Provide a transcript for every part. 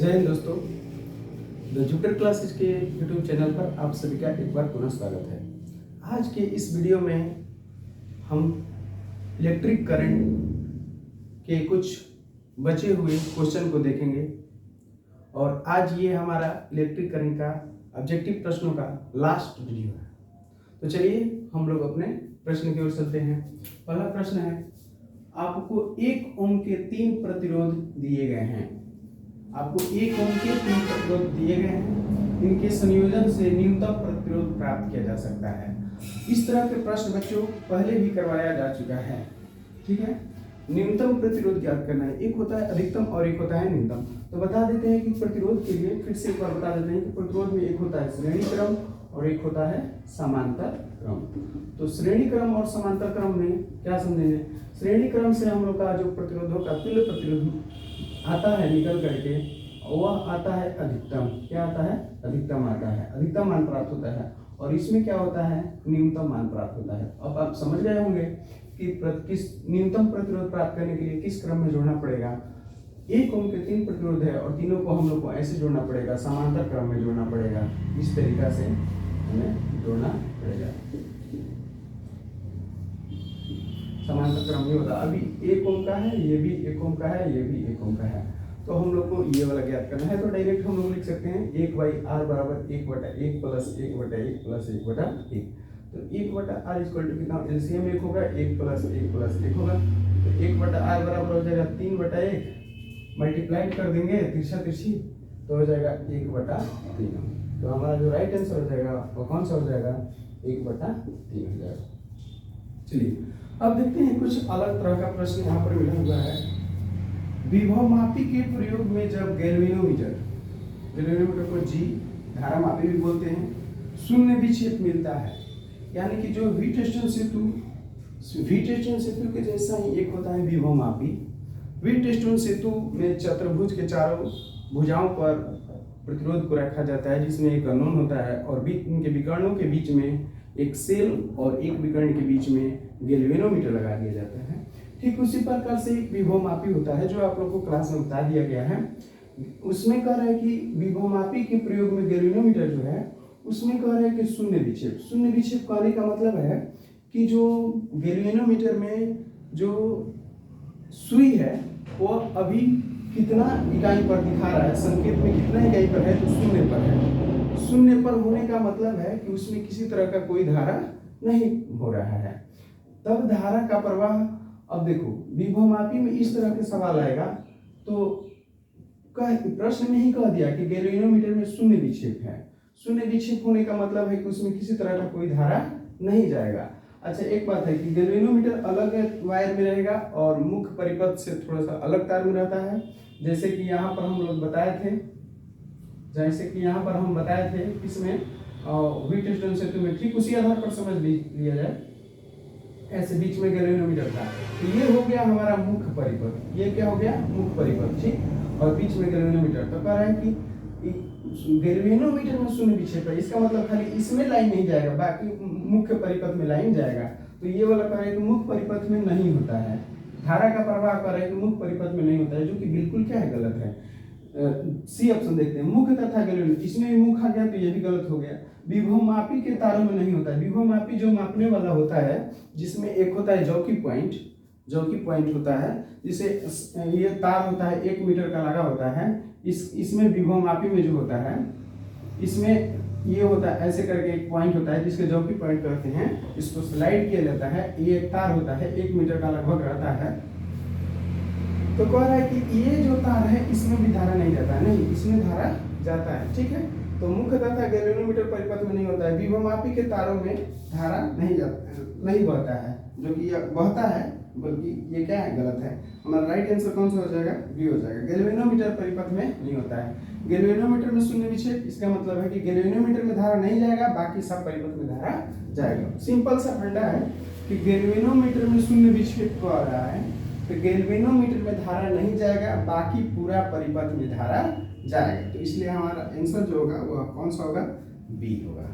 जय हिंद दोस्तों, the Jupiter classes के यूट्यूब चैनल पर आप सभी का एक बार पुनः स्वागत है। आज के इस वीडियो में हम इलेक्ट्रिक करंट के कुछ बचे हुए क्वेश्चन को देखेंगे और आज ये हमारा इलेक्ट्रिक करंट का ऑब्जेक्टिव प्रश्नों का लास्ट वीडियो है। तो चलिए हम लोग अपने प्रश्न की ओर चलते हैं। पहला प्रश्न है, आपको 1 ओम के 3 प्रतिरोध दिए गए हैं। आपको 1 ओम के 3 प्रतिरोध दिए गए हैं, इनके संयोजन से न्यूनतम प्रतिरोध प्राप्त किया जा सकता है। इस तरह के प्रश्न बच्चों पहले भी करवाया जा चुका है, ठीक है। न्यूनतम प्रतिरोध ज्ञात करना है, एक होता है अधिकतम और एक होता है न्यूनतम। तो बता देते हैं कि प्रतिरोध के लिए फिर से एक बार बता देते हैं कि प्रतिरोध में एक होता है श्रेणी क्रम और एक होता है समांतर क्रम। तो श्रेणी क्रम और समांतर क्रम में क्या समझेंगे? श्रेणी क्रम से हम लोग का जो प्रतिरोधों का तुल्य प्रतिरोध आता है निकल करके, वह आता है अधिकतम। क्या आता है? अधिकतम आता है, अधिकतम मान प्राप्त होता है। और इसमें क्या होता है? न्यूनतम मान प्राप्त होता है। अब आप समझ गए होंगे कि किस न्यूनतम प्रतिरोध प्राप्त करने के लिए किस क्रम में जोड़ना पड़ेगा। 1 ओम के 3 प्रतिरोध है और तीनों को हम लोग को ऐसे जोड़ना पड़ेगा, समांतर क्रम में जोड़ना पड़ेगा। इस तरीका से हमें जोड़ना पड़ेगा। समांतर क्रम नहीं होता। अभी 1 ओम का है, ये भी 1 ओम का है, ये भी 1 ओम का है। तो हम लोग को ये वाला ज्ञात करना है। तो डायरेक्ट हम लोग लिख सकते हैं 1/r बराबर 1/1 प्लस 1/1 प्लस 1/1। तो 1/r इक्वल टू कितना? एलसीएम 1 होगा, 1 प्लस 1 प्लस 1 होगा। तो 1/r बराबर हो जाएगा 3/1, मल्टीप्लाई कर देंगे तिरछा तिरछी तो हो जाएगा 1/3। तो हमारा जो राइट आंसर हो जाएगा वो कौन सा हो जाएगा? 1/3 हो जाएगा। चलिए अब देखते हैं कुछ अलग तरह का प्रश्न यहाँ पर मिला हुआ है। विभवमापी के प्रयोग में जब गैल्वेनोमीटर को जी धारा मापी भी बोलते हैं, शून्य विक्षेप मिलता है, यानी कि जो वीटस्टोन सेतु के जैसा ही एक होता है विभवमापी। वीटस्टोन सेतु में चतुर्भुज के चारों भुजाओं पर प्रतिरोध को रखा जाता है, जिसमें एक अननोन होता है और इनके विकर्णों के बीच में एक सेल और एक विकर्ण के बीच में गैल्वेनोमीटर लगा दिया जाता है। ठीक उसी प्रकार से एक विभवमापी होता है जो आप लोग को क्लास में बता दिया गया है। उसमें कह रहा है कि विभवमापी के प्रयोग में गैल्वेनोमीटर जो है उसमें कह रहा है कि शून्य विक्षेप कहने का मतलब है कि जो गैल्वेनोमीटर में जो सुई है वो अभी कितना इकाई पर दिखा रहा है, संकेत में कितना इकाई पर है, तो शून्य पर है। शून्य पर होने का मतलब है कि उसमें किसी तरह का कोई धारा नहीं हो रहा है, तब धारा का प्रवाह। अब देखो विभवमापी में इस तरह के सवाल आएगा तो प्रश्न में ही कह दिया कि गैल्वेनोमीटर में शून्य विक्षेप है। शून्य विक्षेप होने का मतलब है कि उसमें किसी तरह का कोई धारा नहीं जाएगा। अच्छा, एक बात है कि गैल्वेनोमीटर अलग वायर में रहेगा और मुख्य परिपथ से थोड़ा सा अलग तार में रहता है। जैसे कि यहाँ पर हम लोग बताए थे, इसमें वीटस्टोन सेतु में ठीक उसी आधार पर समझ लिया जाए। ऐसे बीच में गैल्वेनोमीटर था, तो ये हो गया हमारा मुख्य परिपथ। ये क्या हो गया? मुख्य परिपथ, ठीक। और बीच में गैल्वेनोमीटर। तो कह रहा है कि गैल्वेनोमीटर में शून्य विक्षेप है, इसका मतलब खाली इसमें लाइन नहीं जाएगा, बाकी मुख्य परिपथ में लाइन जाएगा। तो ये वाला कह रहा है कि मुख्य परिपथ में नहीं होता है, धारा का प्रवाह कर रहा है कि मुख्य परिपथ में नहीं होता है, जो कि बिल्कुल क्या है? गलत है। सी ऑप्शन देखते हैं, मुख्य तथा गैल्वेनोमीटर, इसमें भी मुख्य आ गया तो ये भी गलत हो गया। विभवमापी के तारों में नहीं होता है। विभवमापी जो मापने वाला होता है, जिसमें एक होता है जौकी पॉइंट होता है, जिसे ये तार होता है 1 मीटर का लगा होता है। इसमें विभवमापी में जो होता है, इसमें ये होता है ऐसे करके एक पॉइंट होता है जिसके जौकी पॉइंट कहते हैं। इसको स्लाइड किया जाता है, ये एक तार होता है 1 मीटर का लगभग रहता है। तो कह रहा है कि ये जो तार है इसमें भी धारा नहीं जाता है, नहीं इसमें धारा जाता है, ठीक है। तो मुख्य तथा गैल्वेनोमीटर परिपथ में नहीं होता है। विभवमापी के तारों में धारा नहीं बहता है, जो कि यह बहता है, बल्कि ये क्या है? गलत है। हमारा राइट आंसर कौन सा हो जाएगा? बी हो जाएगा। गैल्वेनोमीटर परिपथ में नहीं होता है। गैल्वेनोमीटर में शून्य विक्षेप, इसका मतलब है कि गैल्वेनोमीटर में धारा नहीं जाएगा, बाकी सब परिपथ में धारा जाएगा। सिंपल सा फंडा है कि गैल्वेनोमीटर में शून्य विक्षेप कह रहा है, तो गैल्वेनोमीटर में धारा नहीं जाएगा, बाकी पूरा परिपथ में धारा जाएगा। तो इसलिए हमारा आंसर जो होगा वह कौन सा होगा? बी होगा।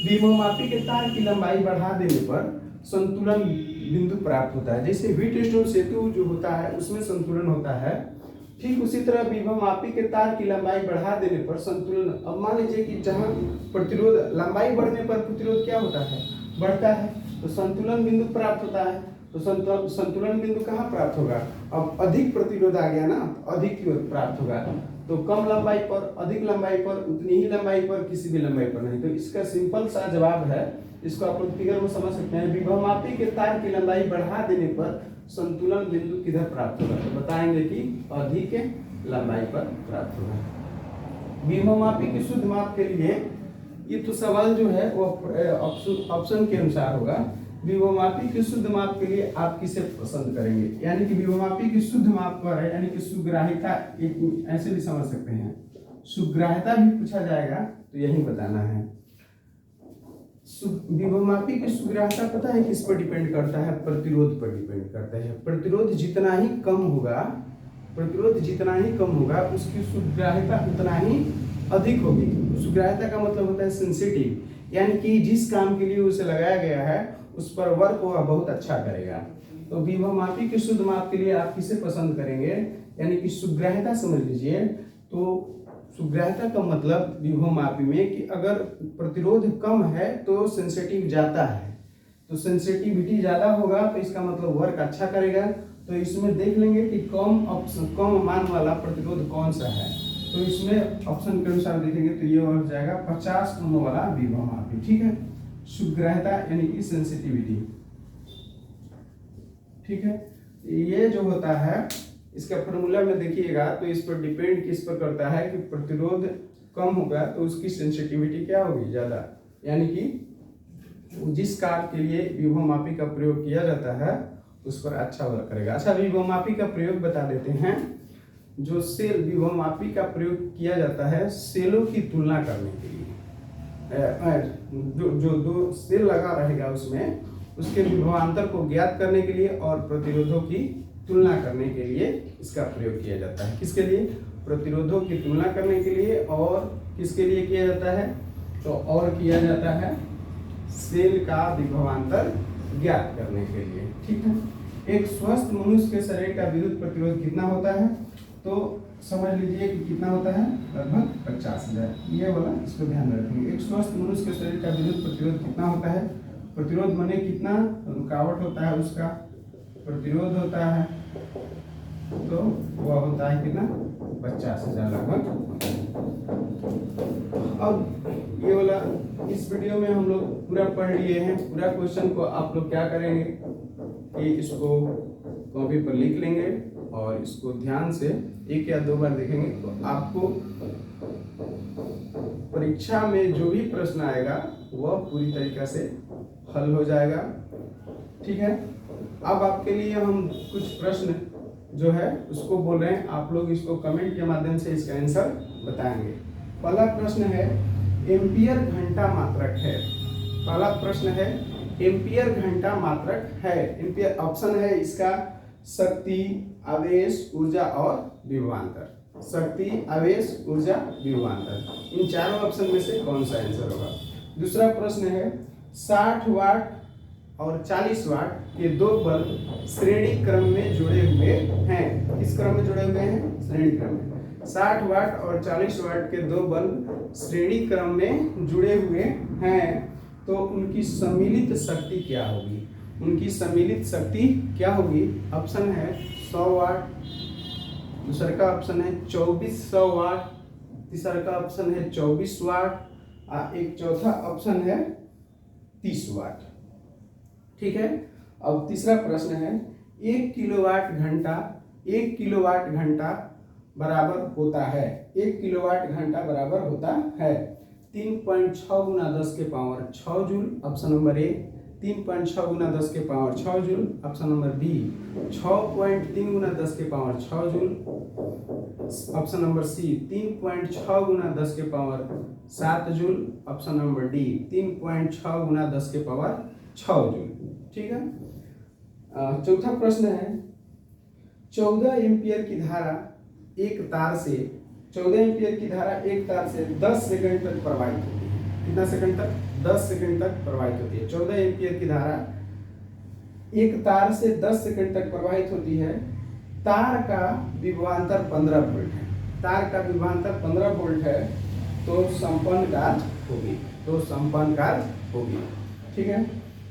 विभवमापी के तार की लंबाई बढ़ा देने पर संतुलन बिंदु प्राप्त होता है। जैसे वीटस्टोन सेतु जो होता है उसमें संतुलन होता है, ठीक उसी तरह विभवमापी के तार की लंबाई बढ़ा देने पर संतुलन, अब मान लीजिए कि जहाँ प्रतिरोध लंबाई बढ़ने पर प्रतिरोध क्या होता है, बढ़ता है, तो संतुलन बिंदु प्राप्त होता है। तो संतुलन बिंदु कहाँ प्राप्त होगा, अब अधिक प्रतिरोध आ गया ना, अधिक की ओर प्राप्त होगा। तो कम लंबाई पर, अधिक लंबाई पर, उतनी ही लंबाई पर, किसी भी लंबाई पर नहीं। तो इसका सिंपल सा जवाब है, इसको आप लोग फिगर में समझ सकते हैं, विभवमापी के तार की लंबाई बढ़ा देने पर संतुलन बिंदु किधर प्राप्त होगा, तो बताएंगे कि अधिक लंबाई पर प्राप्त होगा। विभवमापी की शुद्ध माप के लिए ये तो सवाल जो है वो ऑप्शन के अनुसार होगा। विभवमापी की शुद्ध माप के लिए आप किसे पसंद करेंगे, यानी कि विभवमापी की शुद्ध माप पर है, यानी कि सुग्राह्यता, ऐसे भी समझ सकते हैं, सुग्राह्यता भी पूछा जाएगा तो यही बताना है। विभवमापी की सुग्राह्यता पता है किस पर डिपेंड करता है, प्रतिरोध पर डिपेंड करता है। प्रतिरोध जितना ही कम होगा, प्रतिरोध जितना ही कम होगा उसकी सुग्राह्यता उतना ही अधिक होगी। सुग्राह्यता का मतलब होता है सेंसिटिव, यानी कि जिस काम के लिए उसे लगाया गया है उस पर वर्क वह बहुत अच्छा करेगा। तो विभवमापी की शुद्ध माप के लिए आप किसे पसंद करेंगे, यानी कि सुग्राह्यता समझ लीजिए। तो सुग्राह्यता का मतलब विभवमापी में कि अगर प्रतिरोध कम है तो सेंसिटिव ज्यादा है, तो सेंसिटिविटी ज्यादा होगा तो इसका मतलब वर्क अच्छा करेगा। तो इसमें देख लेंगे कि कम मान वाला प्रतिरोध कौन सा है, तो इसमें ऑप्शन के अनुसार देखेंगे तो ये हो जाएगा 50 ओम वाला विभवमापी। ठीक है, सुग्राह्यता यानी कि सेंसिटिविटी। ठीक है, ये जो होता है इसका फॉर्मूला में देखिएगा तो इस पर डिपेंड किस पर करता है कि प्रतिरोध कम होगा तो उसकी सेंसिटिविटी क्या होगी, ज्यादा, यानी कि जिस कार्य के लिए विभवमापी का प्रयोग किया जाता है उस पर अच्छा वर्क करेगा। अच्छा, विभवमापी का प्रयोग बता देते हैं। जो सेल विभवमापी का प्रयोग किया जाता है सेलों की तुलना करने के लिए, जो दो सेल लगा रहेगा उसमें उसके विभवांतर को ज्ञात करने के लिए और प्रतिरोधों की तुलना करने के लिए इसका प्रयोग किया जाता है। किसके लिए, प्रतिरोधों की तुलना करने के लिए, और किसके लिए किया जाता है, तो और किया जाता है सेल का विभवांतर ज्ञात करने के लिए। ठीक है, एक स्वस्थ मनुष्य के शरीर का विद्युत प्रतिरोध कितना होता है, तो समझ लीजिए कि कितना होता है, लगभग 50,000। ये वाला इसको ध्यान रखेंगे। एक स्वस्थ मनुष्य के शरीर का विद्युत प्रतिरोध कितना होता है, प्रतिरोध माने कितना रुकावट होता है उसका प्रतिरोध होता है, तो वह होता है कितना, 50,000 लगभग। अब ये वाला इस वीडियो में हम लोग पूरा पढ़ लिए हैं। पूरा क्वेश्चन को आप लोग क्या करेंगे कि इसको कॉपी पर लिख लेंगे और इसको ध्यान से 1 या 2 बार देखेंगे तो आपको परीक्षा में जो भी प्रश्न आएगा वह पूरी तरीके से हल हो जाएगा। ठीक है, अब आपके लिए हम कुछ प्रश्न जो है उसको बोल रहे हैं, आप लोग इसको कमेंट के माध्यम से इसका आंसर बताएंगे। पहला प्रश्न है एम्पियर घंटा मात्रक है। पहला प्रश्न है एम्पियर घंटा मात्रक है। एम्पियर ऑप्शन है इसका शक्ति, आवेश, ऊर्जा और विभवांतर। शक्ति, आवेश, ऊर्जा, विभवांतर, इन चारों ऑप्शन में से कौन सा आंसर होगा। दूसरा प्रश्न है 60 वाट और 40 वाट के दो बल्ब श्रेणी क्रम में जुड़े हुए हैं। किस क्रम में जुड़े हुए हैं, श्रेणी क्रम में। 60 वाट और 40 वाट के दो बल्ब श्रेणी क्रम में जुड़े हुए हैं, तो उनकी सम्मिलित शक्ति क्या होगी। उनकी सम्मिलित शक्ति क्या होगी। ऑप्शन है 100 वाट, दूसरा का ऑप्शन है 2400 वाट, तीसरा का ऑप्शन है 24 वाट, एक चौथा ऑप्शन है 30 वाट। ठीक है, अब तीसरा प्रश्न है 1 किलोवाट घंटा बराबर होता है। 1 किलोवाट घंटा बराबर होता है 3.6 गुना 10 के power 6 joule. Option number A 3.6 गुना 10 के power 6 joule. Option number B 6.3 गुना 10 के power 6 joule. Option number C 3.6 गुना 10 के power 7 joule. Option number D 3.6 गुना 10 के पावर 6 जूल। ठीक है, चौथा प्रश्न है 14 एम्पियर की धारा एक तार से 14 एम्पियर की धारा एक तार से 10 सेकंड तक प्रवाहित होती है। कितना सेकंड तक, 10 सेकंड तक प्रवाहित होती है। 14 एम्पियर की धारा एक तार से 10 सेकंड तक प्रवाहित होती है, तार का विभवांतर 15 वोल्ट है, तार का विभवांतर 15 वोल्ट है, तो संपन्न कार्य होगी, तो संपन्न कार्य होगी। ठीक है,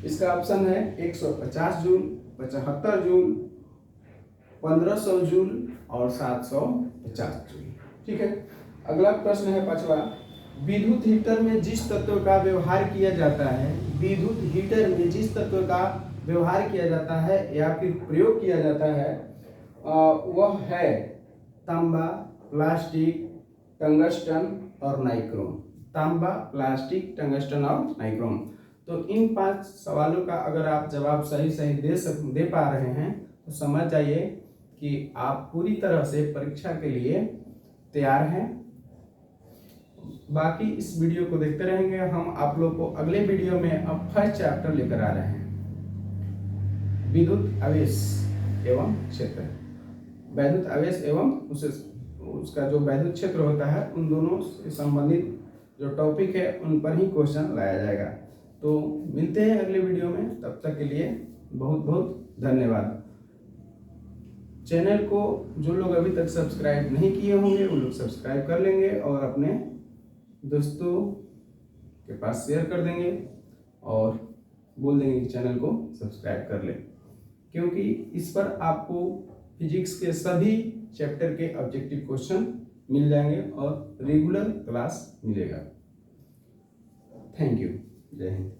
इसका ऑप्शन है 150 जूल, 75 जूल, 1500 जूल और 750 जूल। ठीक है, अगला प्रश्न है 5वां, विद्युत हीटर में जिस तत्व का व्यवहार किया जाता है, विद्युत हीटर में जिस तत्व का व्यवहार किया जाता है या फिर प्रयोग किया जाता है वह है तांबा, प्लास्टिक, टंगस्टन और नाइक्रोम। तांबा, प्लास्टिक, टंगस्टन और नाइक्रोम। तो इन 5 सवालों का अगर आप जवाब सही सही दे पा रहे हैं तो समझ जाइए कि आप पूरी तरह से परीक्षा के लिए तैयार हैं। बाकी इस वीडियो को देखते रहेंगे, हम आप लोग को अगले वीडियो में अब फर्स्ट चैप्टर लेकर आ रहे हैं, विद्युत आवेश एवं क्षेत्र। वैद्युत आवेश एवं उसका जो वैद्युत क्षेत्र होता है, उन दोनों से संबंधित जो टॉपिक है उन पर ही क्वेश्चन लाया जाएगा। तो मिलते हैं अगले वीडियो में, तब तक के लिए बहुत बहुत धन्यवाद। चैनल को जो लोग अभी तक सब्सक्राइब नहीं किए होंगे वो लोग सब्सक्राइब कर लेंगे और अपने दोस्तों के पास शेयर कर देंगे और बोल देंगे कि चैनल को सब्सक्राइब कर ले, क्योंकि इस पर आपको फिजिक्स के सभी चैप्टर के ऑब्जेक्टिव क्वेश्चन मिल जाएंगे और रेगुलर क्लास मिलेगा। थैंक यू, जय हिंद।